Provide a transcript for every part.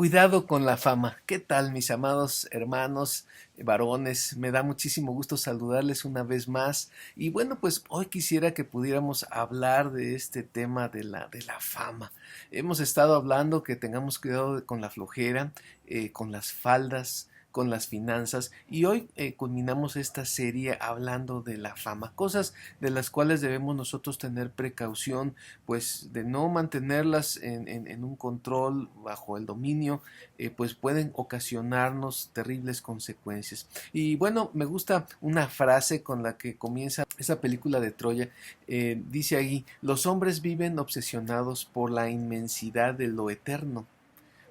Cuidado con la fama. ¿Qué tal, mis amados hermanos, varones? Me da muchísimo gusto saludarles una vez más. Y bueno, pues hoy quisiera que pudiéramos hablar de este tema de la fama. Hemos estado hablando que tengamos cuidado con la flojera, con las faldas, con las finanzas, y hoy culminamos esta serie hablando de la fama, cosas de las cuales debemos nosotros tener precaución, pues de no mantenerlas en un control bajo el dominio, pues pueden ocasionarnos terribles consecuencias. Y bueno, me gusta una frase con la que comienza esa película de Troya. Dice ahí: los hombres viven obsesionados por la inmensidad de lo eterno.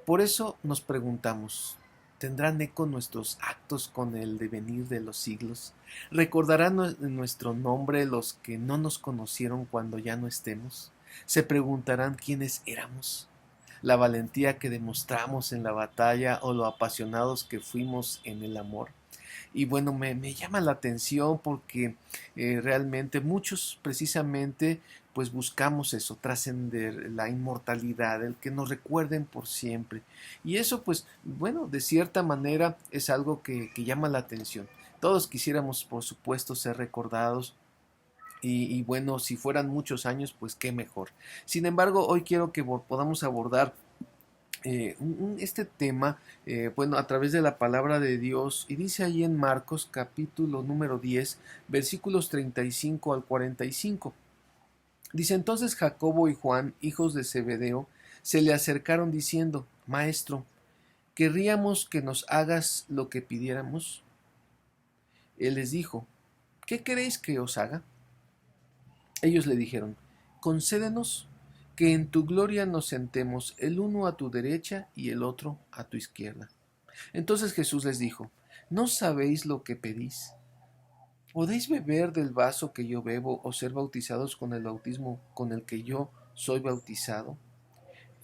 Por eso nos preguntamos: ¿tendrán eco nuestros actos con el devenir de los siglos? ¿Recordarán nuestro nombre los que no nos conocieron cuando ya no estemos? ¿Se preguntarán quiénes éramos? ¿La valentía que demostramos en la batalla o lo apasionados que fuimos en el amor? Y bueno, me llama la atención porque realmente muchos precisamente pues buscamos eso, trascender la inmortalidad, el que nos recuerden por siempre. Y eso pues bueno, de cierta manera es algo que llama la atención. Todos quisiéramos por supuesto ser recordados, y bueno, si fueran muchos años, pues qué mejor. Sin embargo, hoy quiero que podamos abordar este tema, bueno, a través de la palabra de Dios, y dice ahí en Marcos capítulo número 10 versículos 35 al 45. Dice: entonces Jacobo y Juan, hijos de Zebedeo, se le acercaron diciendo: Maestro, ¿querríamos que nos hagas lo que pidiéramos? Él les dijo: ¿qué queréis que os haga? Ellos le dijeron: concédenos que en tu gloria nos sentemos el uno a tu derecha y el otro a tu izquierda. Entonces Jesús les dijo: ¿no sabéis lo que pedís? ¿Podéis beber del vaso que yo bebo o ser bautizados con el bautismo con el que yo soy bautizado?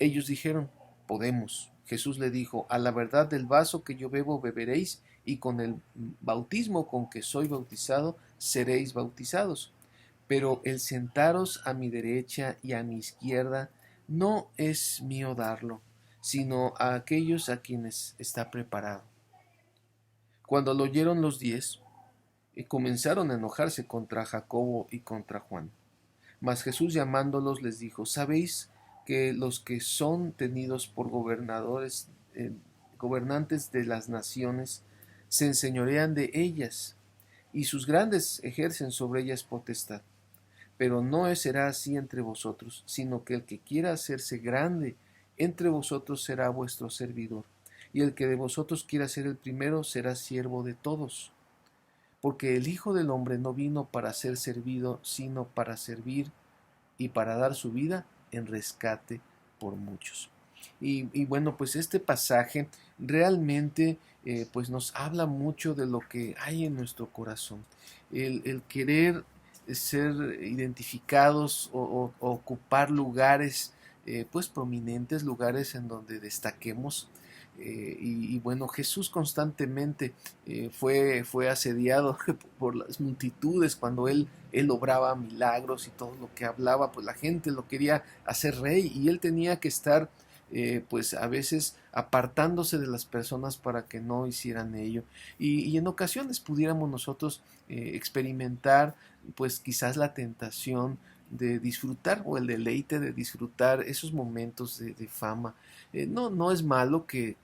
Ellos dijeron: podemos. Jesús le dijo: a la verdad, del vaso que yo bebo beberéis, y con el bautismo con que soy bautizado seréis bautizados. Pero el sentaros a mi derecha y a mi izquierda no es mío darlo, sino a aquellos a quienes está preparado. Cuando lo oyeron los 10, comenzaron a enojarse contra Jacobo y contra Juan. Mas Jesús, llamándolos, les dijo: ¿sabéis que los que son tenidos por gobernantes de las naciones, se enseñorean de ellas, y sus grandes ejercen sobre ellas potestad? Pero no será así entre vosotros, sino que el que quiera hacerse grande entre vosotros será vuestro servidor, y el que de vosotros quiera ser el primero será siervo de todos. Porque el Hijo del Hombre no vino para ser servido, sino para servir y para dar su vida en rescate por muchos. Y bueno, pues este pasaje realmente pues nos habla mucho de lo que hay en nuestro corazón. El querer ser identificados o ocupar lugares pues prominentes, lugares en donde destaquemos. Y bueno, Jesús constantemente fue asediado por las multitudes cuando él obraba milagros, y todo lo que hablaba, pues la gente lo quería hacer rey, y él tenía que estar pues a veces apartándose de las personas para que no hicieran ello. Y en ocasiones pudiéramos nosotros experimentar pues quizás la tentación de disfrutar, o el deleite de disfrutar esos momentos de fama. No es malo que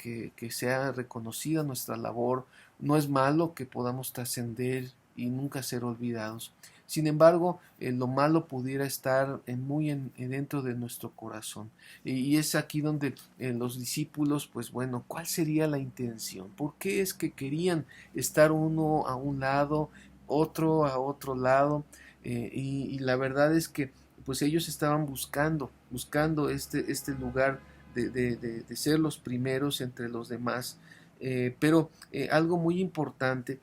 sea reconocida nuestra labor, no es malo que podamos trascender y nunca ser olvidados. Sin embargo, lo malo pudiera estar dentro de nuestro corazón. Y es aquí donde los discípulos, pues bueno, ¿cuál sería la intención? ¿Por qué es que querían estar uno a un lado, otro a otro lado? Y la verdad es que pues ellos estaban buscando este lugar de ser los primeros entre los demás. Pero algo muy importante,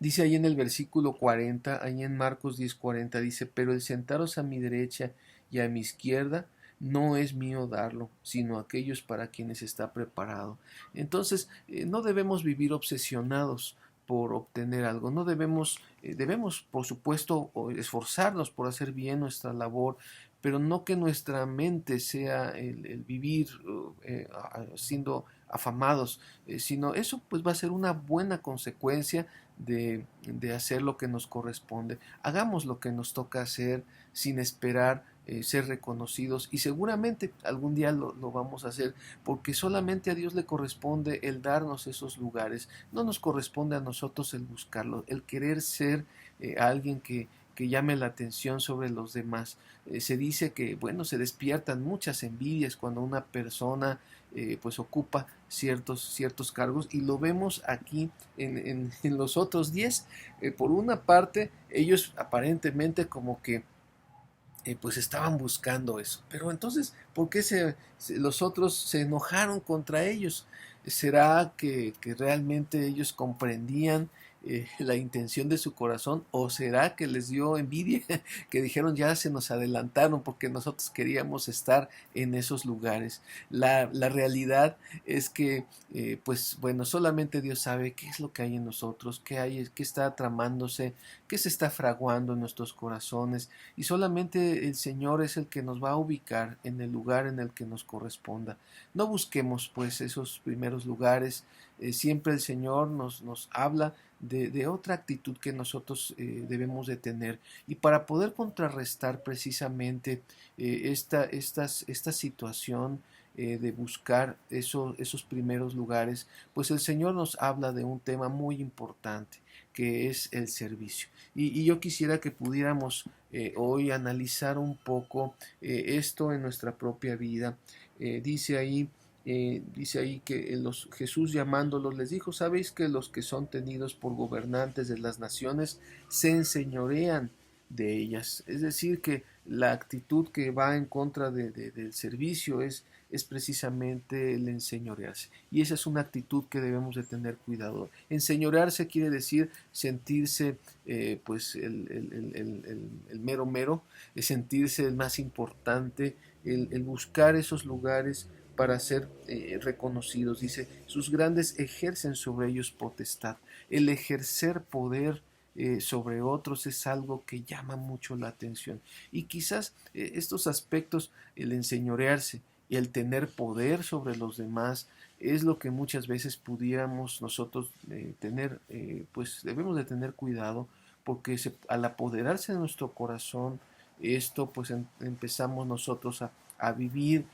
dice ahí en el versículo 40, ahí en Marcos 10:40, dice: pero el sentaros a mi derecha y a mi izquierda no es mío darlo, sino aquellos para quienes está preparado. Entonces, no debemos vivir obsesionados por obtener algo. No debemos, debemos, por supuesto, esforzarnos por hacer bien nuestra labor, pero no que nuestra mente sea el vivir siendo afamados, sino eso pues va a ser una buena consecuencia de hacer lo que nos corresponde. Hagamos lo que nos toca hacer sin esperar ser reconocidos, y seguramente algún día lo vamos a hacer, porque solamente a Dios le corresponde el darnos esos lugares. No nos corresponde a nosotros el buscarlo, el querer ser alguien que llame la atención sobre los demás. Se dice que, bueno, se despiertan muchas envidias cuando una persona pues ocupa ciertos cargos, y lo vemos aquí en los otros 10. Por una parte, ellos aparentemente como que pues estaban buscando eso. Pero entonces, ¿por qué los otros se enojaron contra ellos? ¿Será que realmente ellos comprendían la intención de su corazón, o será que les dio envidia, que dijeron ya se nos adelantaron porque nosotros queríamos estar en esos lugares? La realidad es que pues bueno, solamente Dios sabe qué es lo que hay en nosotros, qué hay, qué está tramándose, qué se está fraguando en nuestros corazones, y solamente el Señor es el que nos va a ubicar en el lugar en el que nos corresponda. No busquemos pues esos primeros lugares. Siempre el Señor nos habla de otra actitud que nosotros debemos de tener, y para poder contrarrestar precisamente esta situación de buscar esos primeros lugares, pues el Señor nos habla de un tema muy importante, que es el servicio. Y yo quisiera que pudiéramos hoy analizar un poco esto en nuestra propia vida. Dice ahí que Jesús, llamándolos, les dijo: sabéis que los que son tenidos por gobernantes de las naciones se enseñorean de ellas. Es decir, que la actitud que va en contra del servicio es precisamente el enseñorearse. Y esa es una actitud que debemos de tener cuidado. Enseñorearse quiere decir sentirse pues el mero mero, es sentirse el más importante, el buscar esos lugares para ser reconocidos. Dice, sus grandes ejercen sobre ellos potestad. El ejercer poder sobre otros es algo que llama mucho la atención. Y quizás estos aspectos, el enseñorearse y el tener poder sobre los demás, es lo que muchas veces pudiéramos nosotros tener, pues debemos de tener cuidado, porque al apoderarse de nuestro corazón, esto pues empezamos nosotros a vivir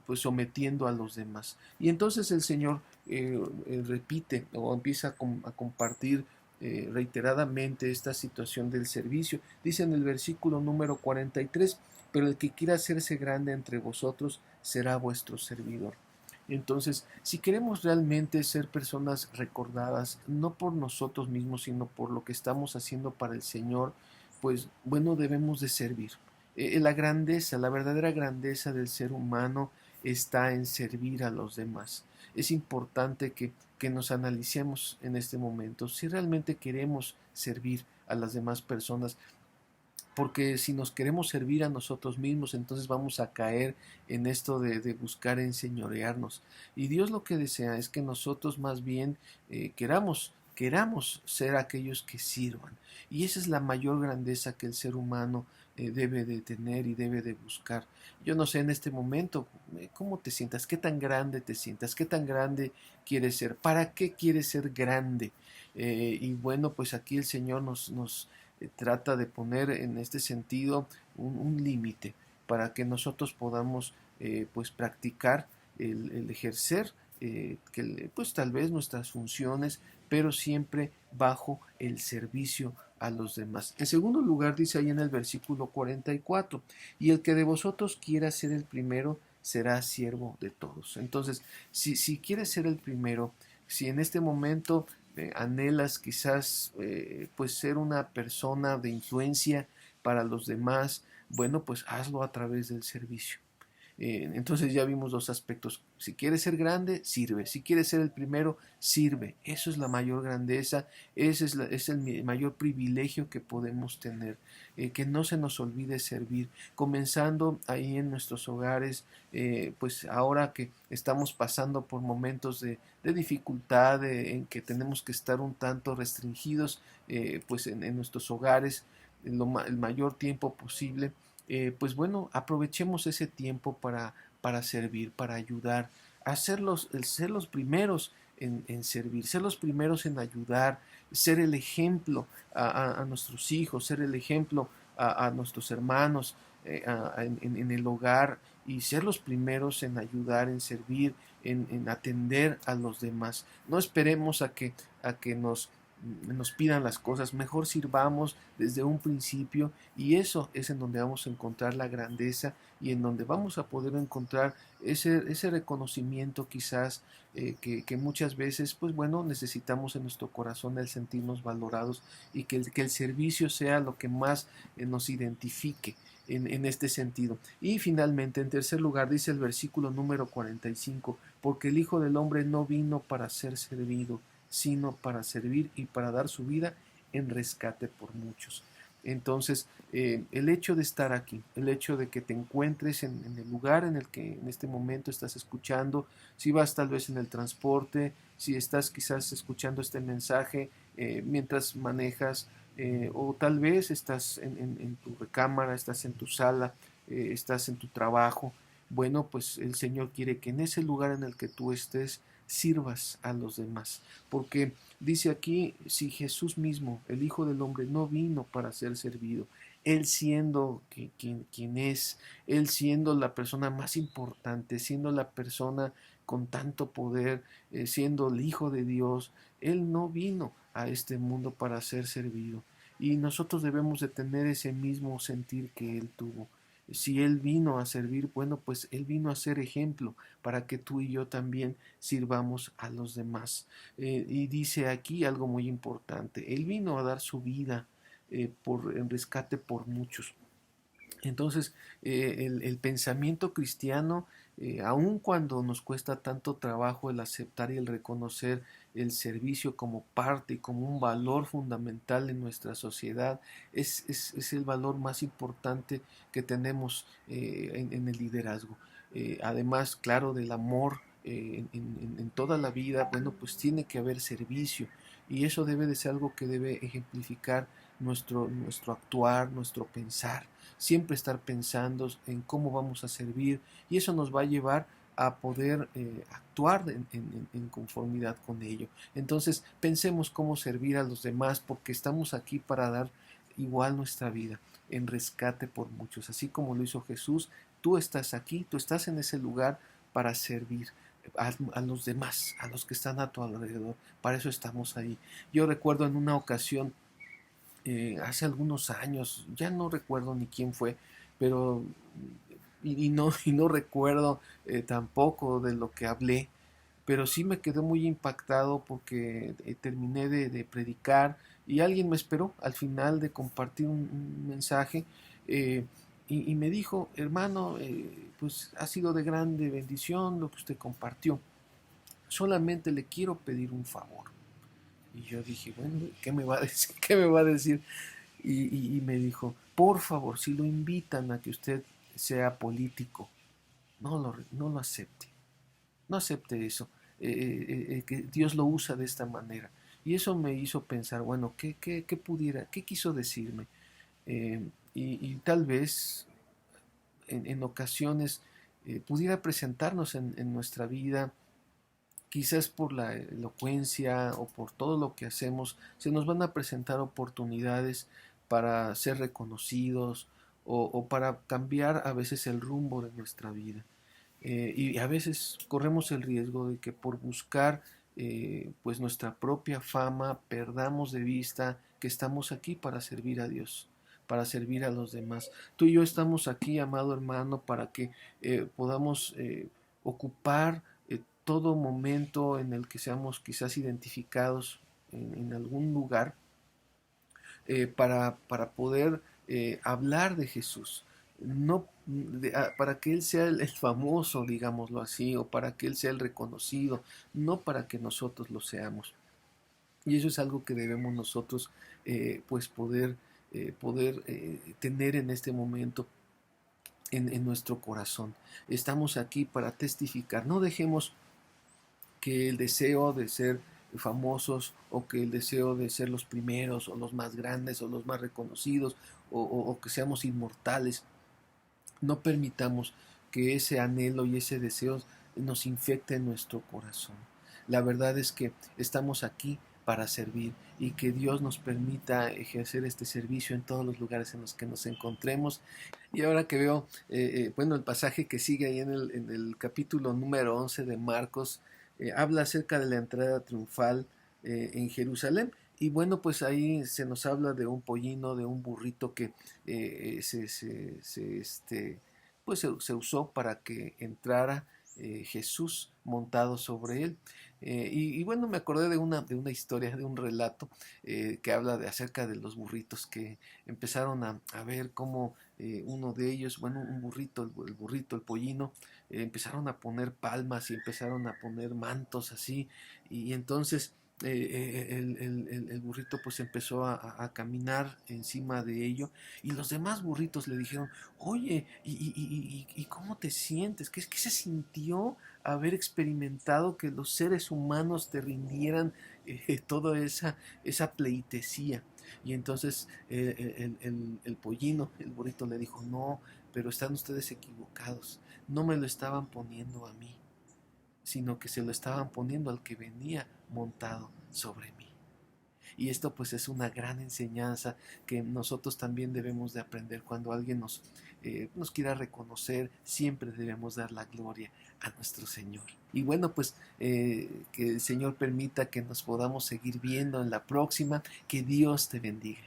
pues sometiendo a los demás. Y entonces el Señor repite o empieza a compartir reiteradamente esta situación del servicio. Dice en el versículo número 43, pero el que quiera hacerse grande entre vosotros será vuestro servidor. Entonces, si queremos realmente ser personas recordadas, no por nosotros mismos, sino por lo que estamos haciendo para el Señor, pues bueno, debemos de servir. La grandeza, la verdadera grandeza del ser humano está en servir a los demás. Es importante que nos analicemos en este momento si realmente queremos servir a las demás personas, porque si nos queremos servir a nosotros mismos, entonces vamos a caer en esto de buscar enseñorearnos. Y Dios lo que desea es que nosotros más bien queramos ser aquellos que sirvan. Y esa es la mayor grandeza que el ser humano debe de tener y debe de buscar. Yo no sé en este momento cómo te sientas, qué tan grande te sientas, qué tan grande quieres ser, para qué quieres ser grande. Y bueno, pues aquí el Señor nos trata de poner en este sentido un límite para que nosotros podamos pues practicar el ejercer pues tal vez nuestras funciones, pero siempre bajo el servicio a los demás. En segundo lugar, dice ahí en el versículo 44, y el que de vosotros quiera ser el primero será siervo de todos. Entonces, si quieres ser el primero, si en este momento anhelas quizás pues ser una persona de influencia para los demás, bueno, pues hazlo a través del servicio. Entonces ya vimos dos aspectos. Si quieres ser grande, sirve. Si quieres ser el primero, sirve. Eso es la mayor grandeza, ese es el mayor privilegio que podemos tener. Que no se nos olvide servir, comenzando ahí en nuestros hogares, pues ahora que estamos pasando por momentos de dificultad, en que tenemos que estar un tanto restringidos, pues en nuestros hogares el mayor tiempo posible. pues bueno, aprovechemos ese tiempo para servir, para ayudar, a ser los primeros en servir, ser los primeros en ayudar, ser el ejemplo a nuestros hijos, ser el ejemplo a nuestros hermanos en el hogar y ser los primeros en ayudar, en servir, en atender a los demás. No esperemos a que nos pidan las cosas, mejor sirvamos desde un principio y eso es en donde vamos a encontrar la grandeza y en donde vamos a poder encontrar ese reconocimiento quizás que muchas veces pues bueno necesitamos en nuestro corazón el sentirnos valorados y que el servicio sea lo que más nos identifique en este sentido. Y finalmente, en tercer lugar, dice el versículo número 45, porque el Hijo del Hombre no vino para ser servido, sino para servir y para dar su vida en rescate por muchos. Entonces, el hecho de estar aquí, el hecho de que te encuentres en el lugar en el que en este momento estás escuchando, si vas tal vez en el transporte, si estás quizás escuchando este mensaje mientras manejas, o tal vez estás en tu recámara, estás en tu sala, estás en tu trabajo, bueno, pues el Señor quiere que en ese lugar en el que tú estés, sirvas a los demás. Porque dice aquí, si Jesús mismo, el Hijo del Hombre, no vino para ser servido, Él siendo quien es, Él siendo la persona más importante, siendo la persona con tanto poder, siendo el Hijo de Dios, Él no vino a este mundo para ser servido. Y nosotros debemos de tener ese mismo sentir que Él tuvo. Si Él vino a servir, bueno, pues Él vino a ser ejemplo para que tú y yo también sirvamos a los demás. Y dice aquí algo muy importante. Él vino a dar su vida en rescate por muchos. Entonces, el pensamiento cristiano, aun cuando nos cuesta tanto trabajo el aceptar y el reconocer el servicio como parte y como un valor fundamental en nuestra sociedad, es el valor más importante que tenemos en el liderazgo. Además, claro, del amor en toda la vida, bueno, pues tiene que haber servicio y eso debe de ser algo que debe ejemplificar nuestro actuar, nuestro pensar siempre estar pensando en cómo vamos a servir y eso nos va a llevar a poder actuar en conformidad con ello. Entonces pensemos cómo servir a los demás porque estamos aquí para dar igual nuestra vida en rescate por muchos. Así como lo hizo Jesús, tú estás aquí, tú estás en ese lugar para servir a los demás, a los que están a tu alrededor. Para eso estamos ahí. Yo recuerdo en una ocasión hace algunos años, ya no recuerdo ni quién fue, pero y no recuerdo tampoco de lo que hablé, pero sí me quedé muy impactado porque terminé de predicar y alguien me esperó al final de compartir un mensaje eh, y me dijo, hermano, pues ha sido de grande bendición lo que usted compartió, solamente le quiero pedir un favor. Y yo dije, bueno, ¿qué me va a decir? ¿Qué me va a decir? Y me dijo, por favor, si lo invitan a que usted sea político, no lo acepte. No acepte eso. Que Dios lo usa de esta manera. Y eso me hizo pensar, bueno, ¿qué pudiera, qué quiso decirme? Y tal vez en ocasiones pudiera presentarnos en nuestra vida quizás por la elocuencia o por todo lo que hacemos, se nos van a presentar oportunidades para ser reconocidos o para cambiar a veces el rumbo de nuestra vida. Y a veces corremos el riesgo de que por buscar pues nuestra propia fama perdamos de vista que estamos aquí para servir a Dios, para servir a los demás. Tú y yo estamos aquí, amado hermano, para que podamos ocupar todo momento en el que seamos quizás identificados en algún lugar para poder hablar de Jesús. No para que Él sea el famoso, digámoslo así, o para que Él sea el reconocido, no para que nosotros lo seamos. Y eso es algo que debemos nosotros pues poder tener en este momento en nuestro corazón. Estamos aquí para testificar. No dejemos que el deseo de ser famosos o que el deseo de ser los primeros o los más grandes o los más reconocidos o que seamos inmortales No permitamos que ese anhelo y ese deseo nos infecte nuestro corazón. La verdad es que estamos aquí para servir y que Dios nos permita ejercer este servicio en todos los lugares en los que nos encontremos. Y ahora que veo, bueno, el pasaje que sigue ahí en el capítulo número 11 de Marcos, habla acerca de la entrada triunfal en Jerusalén. Y bueno, pues ahí se nos habla de un pollino, de un burrito que pues se usó para que entrara Jesús montado sobre él. Y bueno, me acordé de una historia, de un relato que habla de acerca de los burritos que empezaron a ver cómo uno de ellos, bueno, un burrito, el burrito, el pollino, empezaron a poner palmas y empezaron a poner mantos así, y entonces el burrito pues empezó a caminar encima de ello, y los demás burritos le dijeron, oye, ¿y cómo te sientes? ¿Qué se sintió haber experimentado que los seres humanos te rindieran toda esa pleitesía? Y entonces el pollino, el burrito le dijo, no, pero están ustedes equivocados, no me lo estaban poniendo a mí, sino que se lo estaban poniendo al que venía montado sobre mí. Y esto pues es una gran enseñanza que nosotros también debemos de aprender. Cuando alguien nos quiera reconocer, siempre debemos dar la gloria a nuestro Señor. Y bueno, pues que el Señor permita que nos podamos seguir viendo en la próxima. Que Dios te bendiga.